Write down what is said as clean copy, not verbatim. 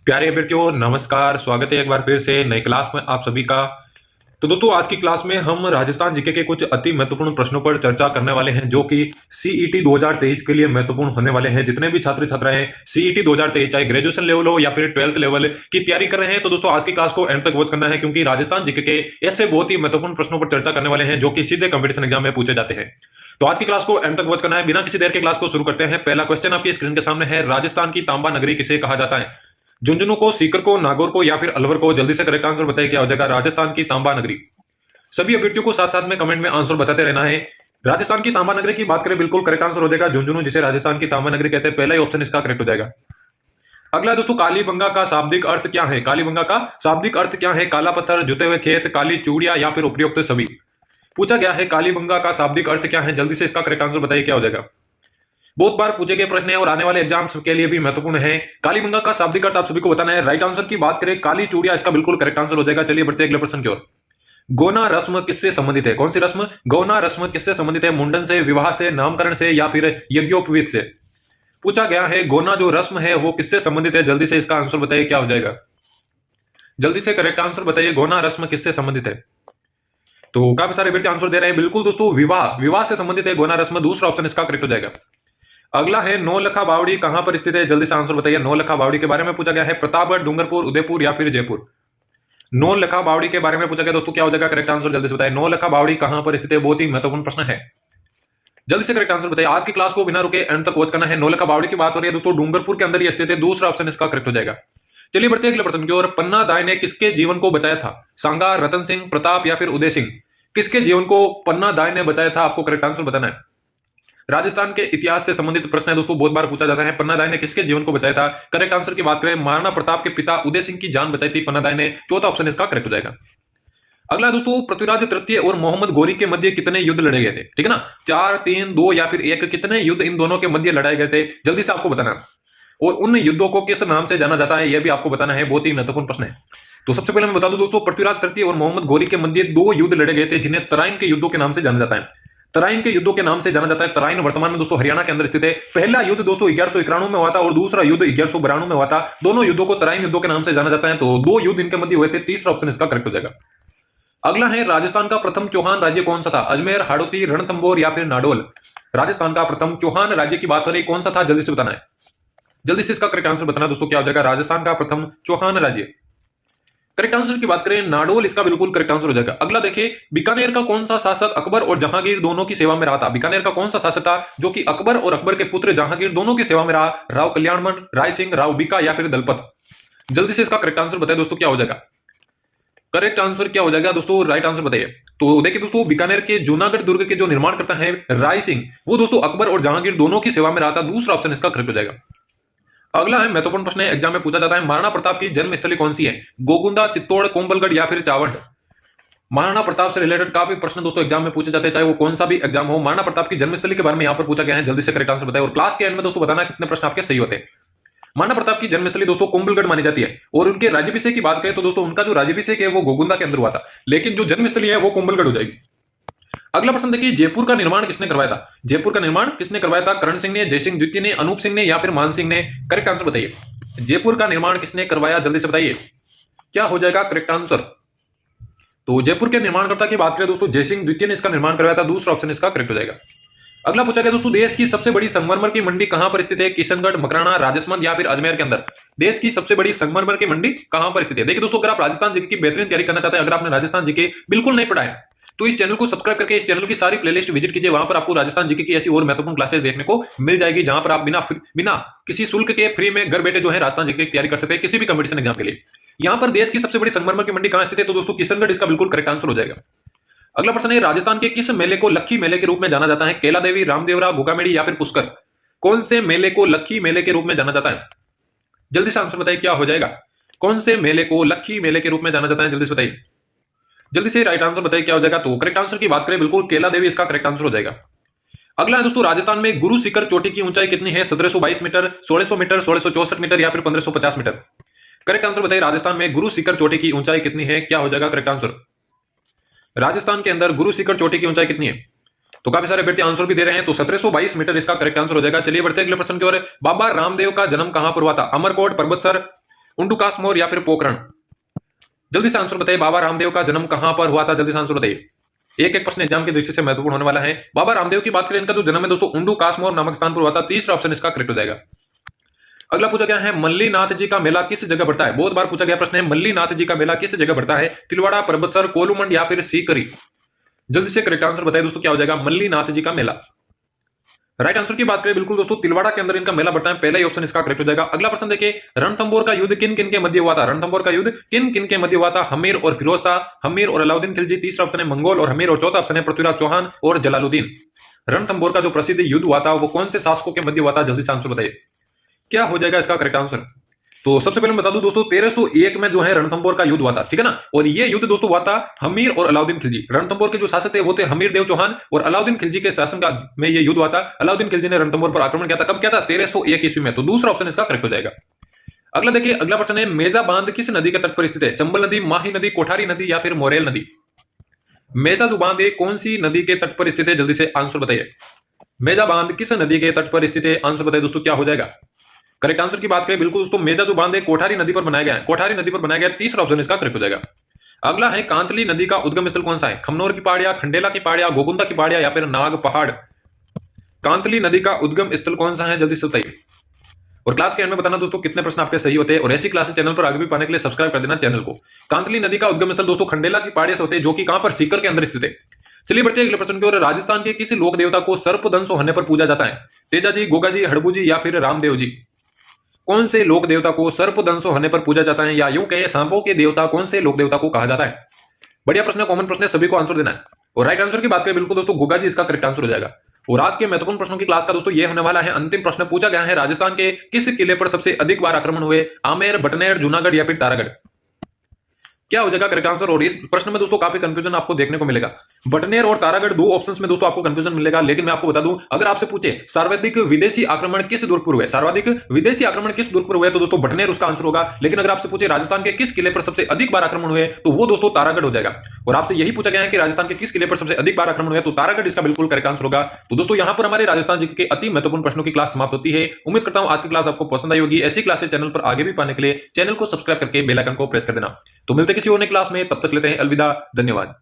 प्यारे अभ्यर्थियों नमस्कार। स्वागत है एक बार फिर से नई क्लास में आप सभी का। तो दोस्तों आज की क्लास में हम राजस्थान जीके के कुछ अति महत्वपूर्ण प्रश्नों पर चर्चा करने वाले हैं जो कि सीईटी 2023 के लिए महत्वपूर्ण होने वाले हैं। जितने भी छात्र छात्राएं सीईटी 2023 चाहे ग्रेजुएशन लेवल हो या फिर 12th लेवल की तैयारी कर रहे हैं तो दोस्तों आज की क्लास को एंड तक वॉच करना है, क्योंकि राजस्थान जीके के ऐसे बहुत ही महत्वपूर्ण प्रश्नों पर चर्चा करने वाले हैं जो कि सीधे कंपटीशन एग्जाम में पूछे जाते हैं। तो आज की क्लास को एंड तक वॉच करना है। बिना किसी देर के क्लास को शुरू करते हैं। पहला क्वेश्चन आपकी स्क्रीन के सामने है, राजस्थान की तांबा नगरी किसे कहा जाता है? झुंझुनू को, सीकर को, नागौर को या फिर अलवर को? जल्दी से करेक्ट आंसर बताइए क्या हो जाएगा राजस्थान की तांबा नगरी। सभी अभ्यर्थियों को साथ साथ में कमेंट में आंसर बताते रहना है। राजस्थान की तांबा नगरी की बात करें, बिल्कुल करेक्ट आंसर हो जाएगा झुंझुनू, जिसे राजस्थान की तांबा नगरी कहते हैं। पहला ही ऑप्शन इसका करेक्ट हो जाएगा। अगला दोस्तों, कालीबंगा का शाब्दिक अर्थ क्या है? कालीबंगा का शाब्दिक अर्थ क्या है? काला पत्थर, जुते हुए खेत, काली चूड़िया या फिर उपयुक्त सभी? पूछा गया है कालीबंगा का शाब्दिक अर्थ क्या है। जल्दी से इसका करेक्ट आंसर बताइए क्या हो जाएगा। बहुत बार पूछे गए प्रश्न है और आने वाले एग्जाम्स के लिए भी महत्वपूर्ण है। कालीबंगा का शाब्दिक अर्थ आप सभी को बताना है। राइट आंसर की बात करें काली चूड़िया, इसका बिल्कुल करेक्ट आंसर हो जाएगा। चलिए बढ़ते हैं अगले प्रश्न की ओर। गौना रस्म किससे संबंधित है? कौन सी रस्म? गौना रस्म किससे संबंधित है? मुंडन से, विवाह से, नामकरण से या फिर यज्ञोपवीत से? पूछा गया है गौना जो रस्म है वो किससे संबंधित है। जल्दी से इसका आंसर बताइए क्या हो जाएगा। जल्दी से करेक्ट आंसर बताइए, गौना रस्म किससे संबंधित है? तो काफी सारे व्यक्ति आंसर दे रहे हैं। बिल्कुल दोस्तों, विवाह, विवाह से संबंधित है गौना रस्म। दूसरा ऑप्शन इसका करेक्ट हो जाएगा। अगला है नौलखा बावड़ी कहां पर स्थित है? जल्दी से आंसर बताइए। नौलखा बावड़ी के बारे में पूछा गया है। प्रतापगढ़, डूंगरपुर, उदयपुर या फिर जयपुर? नौलखा बावड़ी के बारे में पूछा गया दोस्तों, क्या हो जाएगा करेक्ट आंसर? जल्दी से बताइए। नौलखा बावड़ी कहां पर स्थित है? बहुत ही महत्वपूर्ण प्रश्न है। जल्दी से करेक्ट आंसर बताइए। आज की क्लास को बिना रुके एंड तक वॉच करना है। नौलखा बावड़ी की बात हो रही है दोस्तों, डूंगरपुर के अंदर ही स्थित है। दूसरा ऑप्शन इसका करेक्ट हो जाएगा। चलिए बढ़ते हैं अगले प्रश्न की ओर। पन्ना दाई ने किसके जीवन को बचाया था? सांगा, रतन सिंह, प्रताप या फिर उदय सिंह? किसके जीवन को पन्ना दाई ने बचाया था? आपको करेक्ट आंसर बताना है। राजस्थान के इतिहास से संबंधित प्रश्न है दोस्तों, बहुत बार पूछा जाता है। पन्ना दाई ने किसके जीवन को बचाया था? करेक्ट आंसर की बात करें, महाराणा प्रताप के पिता उदय सिंह की जान बचाई थी पन्ना दाई ने। चौथा ऑप्शन इसका करेक्ट हो जाएगा। अगला दोस्तों, पृथ्वीराज तृतीय और मोहम्मद गौरी के मध्य कितने युद्ध लड़े गए थे? ठीक है ना, 4, 3, 2 या फिर 1? कितने युद्ध इन दोनों के मध्य लड़ाए गए थे? जल्दी से आपको बताना। और उन युद्धों को किस नाम से जाना जाता है यह भी आपको बताना है। बहुत ही महत्वपूर्ण प्रश्न है। तो सबसे पहले मैं बता दूं दोस्तों, पृथ्वीराज तृतीय और मोहम्मद गौरी के मध्य 2 युद्ध लड़े गए थे जिन्हें तराइन के युद्धों के नाम से जाना जाता है। तराइन के युद्धों के नाम से जाना जाता है। तराइन वर्तमान में दोस्तों हरियाणा के अंदर स्थित है। पहला युद्ध दोस्तों 1191 में हुआ था और दूसरा युद्ध 1192 में हुआ था। दोनों युद्धों को तराइन युद्धों के नाम से जाना जाता है। तो 2 युद्ध इनके मध्य हुए थे। तीसरा ऑप्शन इसका करेक्ट हो जाएगा। अगला है, राजस्थान का प्रथम चौहान राज्य कौन सा था? अजमेर, हाड़ौती, रणथंभौर या फिर नाडोल? राजस्थान का प्रथम चौहान राज्य की बात हो रही, कौन सा था? जल्दी से बताना है। जल्दी से इसका करेक्ट आंसर बताना दोस्तों, क्या हो जाएगा राजस्थान का प्रथम चौहान राज्य। करेक्ट आंसर की बात करें नाडोल, इसका बिल्कुल करेक्ट आंसर हो जाएगा। अगला देखिए, बीकानेर का कौन सा शासक अकबर और जहांगीर दोनों की सेवा में रहा था? बीकानेर का कौन सा शासक था जो कि अकबर और अकबर के पुत्र जहांगीर दोनों की सेवा में रहा? राव कल्याणमल, राय सिंह, राव बीका या फिर दलपत? जल्दी से इसका करेक्ट आंसर बताइए दोस्तों, क्या हो जाएगा। करेक्ट आंसर क्या हो जाएगा दोस्तों, राइट आंसर बताइए। तो देखिए दोस्तों, बीकानेर के जूनागढ़ दुर्ग के जो निर्माण करता है राय सिंह, वो दोस्तों अकबर और जहांगीर दोनों की सेवा में रहा था। दूसरा ऑप्शन इसका करेक्ट हो जाएगा। अगला है, महत्वपूर्ण प्रश्न है, एग्जाम में पूछा जाता है, महाराणा प्रताप की जन्मस्थली कौन सी है? गोगुंदा, चित्तौड़, कोंबलगढ़ या फिर चावंड? महाराणा प्रताप से रिलेटेड काफी प्रश्न दोस्तों एग्जाम में पूछे जाते हैं, चाहे वो कौन सा भी एग्जाम हो। महाराणा प्रताप की जन्मस्थली के बारे में यहां पर पूछा गया है। जल्दी से करेक्ट आंसर बताइए और क्लास के एंड में दोस्तों बताना कितने प्रश्न आपके सही होते हैं। महाराणा प्रताप की जन्मस्थली दोस्तों कोंबलगढ़ मानी जाती है। और उनके राज्याभिषेक की बात करें तो दोस्तों उनका जो राज्याभिषेक है वो गोगुंदा के अंदर हुआ था, लेकिन जो जन्मस्थली है वो कोंबलगढ़ हो जाएगी। अगला प्रश्न देखिए, जयपुर का निर्माण किसने करवाया था? जयपुर का निर्माण किसने करवाया था? करण सिंह ने, जयसिंह द्वितीय ने, अनूप सिंह ने या फिर मान सिंह ने? करेक्ट आंसर बताइए। जयपुर का निर्माण किसने करवाया? जल्दी से बताइए क्या हो जाएगा करेक्ट आंसर। तो जयपुर के निर्माणकर्ता की बात करें दोस्तों जयसिंह द्वितीय ने इसका निर्माण करवाया था। दूसरा ऑप्शन इसका करेक्ट हो जाएगा। अगला पूछा गया दोस्तों, देश की सबसे बड़ी संगमरमर की मंडी कहां पर स्थित है? किशनगढ़, मकराना, राजसमंद या फिर अजमेर के अंदर? देश की सबसे बड़ी संगमरमर की मंडी कहां पर स्थित है? देखिए दोस्तों, अगर आप राजस्थान जीके की बेहतरीन तैयारी करना चाहते हैं, अगर आपने राजस्थान जीके बिल्कुल नहीं पढ़ा है तो इस चैनल को सब्सक्राइब करके इस चैनल की सारी प्लेलिस्ट विजिट कीजिए। वहां पर आपको राजस्थान जीके की ऐसी और महत्वपूर्ण क्लासेस देखने को मिल जाएगी, जहां पर आप बिना किसी शुल्क के फ्री में घर बैठे जो है राजस्थान जीके की तैयारी कर सकते हैं किसी भी कंपटीशन एग्जाम के लिए। यहां पर देश की सबसे बड़ी संगमरमर की मंडी कहां स्थित है? तो दोस्तों किशनगढ़ इसका बिल्कुल करेक्ट आंसर हो जाएगा। अगला प्रश्न है, राजस्थान के किस मेले को लक्खी मेले के रूप में जाना जाता है? केला देवी, रामदेवरा, भूकामेड़ी या फिर पुष्कर? कौन से मेले को लक्खी मेले के रूप में जाना जाता है? जल्दी से आंसर बताइए क्या हो जाएगा। कौन से मेले को लक्खी मेले के रूप में जाना जाता है? जल्दी से बताइए। जल्दी से राइट आंसर बताइए क्या हो जाएगा। तो करेक्ट आंसर की बात करें बिल्कुल केला देवी इसका करेक्ट आंसर हो जाएगा। अगला है दोस्तों, राजस्थान में गुरु शिखर चोटी की ऊंचाई कितनी है? 1722 मीटर, 1600 मीटर, 1664 मीटर या फिर 1550 मीटर? करेक्ट आंसर बताइए। राजस्थान में गुरु शिखर चोटी की ऊंचाई कितनी है? क्या हो जाएगा करेक्ट आंसर। राजस्थान के अंदर गुरु शिखर चोटी की ऊंचाई कितनी है? तो काफी सारे अभ्यर्थी आंसर भी दे रहे हैं। तो 1722 मीटर इसका करेक्ट आंसर हो जाएगा। चलिए बढ़ते हैं अगले प्रश्न की ओर। बाबा रामदेव का जन्म कहां पर हुआ था? अमरकोट, पर्वतसर, उंडुकास्मोर या फिर पोखरण? जल्दी से आंसर बताइए। बाबा रामदेव का जन्म कहां पर हुआ था? जल्दी से आंसर बताइए। एक एक प्रश्न एग्जाम की दृष्टि से महत्वपूर्ण होने वाला है। बाबा रामदेव की बात करें, इनका जो जन्म है दोस्तों उंडुकास्मोर नामक स्थान पर हुआ था। तीसरा ऑप्शन इसका करेक्ट हो जाएगा। अगला पूछा गया है मल्लीनाथ जी का मेला किस जगह बढ़ता है? बहुत बार पूछा गया प्रश्न है, मल्लीनाथ जी का मेला किस जगह बढ़ता है? तिलवाड़ा, परबतसर, कोलूमंड या फिर सीकरी? जल्दी से करेक्ट आंसर बताइए दोस्तों, क्या हो जाएगा? मल्लीनाथ जी का मेला। राइट आंसर की बात करें, बिल्कुल दोस्तों तिलवाड़ा के अंदर इनका मेला बढ़ता है। पहला ही ऑप्शन इसका करेक्ट हो जाएगा। अगला प्रश्न देखिए, रणथंबोर का युद्ध किन किन के मध्य हुआ था? रणथंबोर का युद्ध किन किन के मध्य हुआ था? हमीर और फिरोज शाह, हमीर और अलाउद्दीन खिलजी, तीसरा ऑप्शन है मंगोल और हमीर, और चौथा ऑप्शन है पृथ्वीराज चौहान और जलालुद्दीन। रणथंबोर का जो प्रसिद्ध युद्ध हुआ था वो कौन से शासकों के मध्य हुआ था? जल्दी से आंसर बताइए, क्या हो जाएगा इसका करेक्ट आंसर? तो सबसे पहले मैं बता दूं दोस्तों, 1301 में जो है रणथंबोर का युद्ध हुआ था, ठीक है ना। और ये युद्ध दोस्तों हुआ था हमीर और अलाउद्दीन खिलजी। रणथंबोर के जो शासक थे वो थे हमीर देव चौहान, और अलाउद्दीन खिलजी के शासन का में ये युद्ध हुआ था। अलाउद्दीन खिलजी ने रणथंबोर पर आक्रमण किया था। कब किया था? 1301 ईस्वी में। तो दूसरा ऑप्शन इसका करेक्ट हो जाएगा। अगला देखिए, अगला प्रश्न है, मेजा बांध किस नदी के तट पर स्थित है? चंबल नदी, माही नदी, कोठारी नदी या फिर मोरेल नदी? मेजा जो बांध है कौन सी नदी के तट पर स्थित है? जल्दी से आंसर बताइए। मेजा बांध किस नदी के तट पर स्थित है? आंसर बताइए दोस्तों, क्या हो जाएगा? करेक्ट आंसर की बात करें, बिल्कुल दोस्तों मेजा जो बांध है कोठारी नदी पर बनाया गया है। कोठारी नदी पर बनाया गया। तीसरा ऑप्शन इसका करेक्ट हो जाएगा। अगला है, कांतली नदी का उद्गम स्थल कौन सा है? खमनोर की पहाड़ियां, खंडेला की पहाड़ियां, गोगुंदा की पहाड़ियां या फिर नाग पहाड़? कांतली नदी का उद्गम स्थल कौन सा है? जल्दी से बताइए। और क्लास के एंड में बताना दोस्तों कितने प्रश्न आपके सही होते हैं। और ऐसी क्लासेस चैनल पर आगे भी पाने के लिए सब्सक्राइब कर देना चैनल को। कांतली नदी का उद्गम स्थल दोस्तों खंडेला की पहाड़ियों से होते हैं, जो कि कहां पर? सीकर के अंदर स्थित है। चलिए बढ़ते हैं अगले प्रश्न की ओर। राजस्थान के किस लोक देवता को सर्पदंश होने पर पूजा जाता है? तेजा जी, गोगा जी, हड़बू जी या फिर रामदेव जी? कौन से लोक देवता को सर्पदंश होने पर पूजा जाता है, या यूं कहे सांपों के देवता कौन से लोक देवता को कहा जाता है? बढ़िया प्रश्न है, कॉमन प्रश्न है, सभी को आंसर देना है। और राइट आंसर की बात करें, बिल्कुल दोस्तों गोगा जी इसका करेक्ट आंसर हो जाएगा। और आज के महत्वपूर्ण प्रश्नों की क्लास का दोस्तों ये होने वाला है अंतिम प्रश्न। पूछा गया है, राजस्थान के किस किले पर सबसे अधिक बार आक्रमण हुए? आमेर, बटनेर, जूनागढ़ या फिर तारागढ़? क्या हो जाएगा करेक्ट आंसर? और इस प्रश्न में दोस्तों काफी कंफ्यूजन आपको देखने को मिलेगा। बटनेर और तारागढ़ दो ऑप्शंस में दोस्तों आपको कंफ्यूजन मिलेगा। लेकिन मैं आपको बता दूं, अगर आपसे पूछे सर्वाधिक विदेशी आक्रमण किस दुर्ग पर हुए, सर्वाधिक विदेशी आक्रमण किस दुर्ग पर हुए, तो दोस्तों बटनेर उसका आंसर होगा। लेकिन अगर आपसे पूछे राजस्थान के किस किले पर सबसे अधिक बार आक्रमण हुए, तो वो दोस्तों तारागढ़ हो जाएगा। और आपसे यही पूछा गया है कि राजस्थान के किस किले पर सबसे अधिक बार आक्रमण हुए, तो तारागढ़ इसका बिल्कुल करेक्ट आंसर होगा। तो दोस्तों यहां पर हमारे राजस्थान जी के अति महत्वपूर्ण प्रश्नों की क्लास समाप्त होती है। उम्मीद करता हूं आज की क्लास आपको पसंद आई होगी। ऐसी क्लासेस चैनल पर आगे भी पाने के लिए चैनल को सब्सक्राइब करके बेल आइकन को प्रेस कर देना। तो मिलते किसी और नई क्लास में, तब तक लेते हैं अलविदा, धन्यवाद।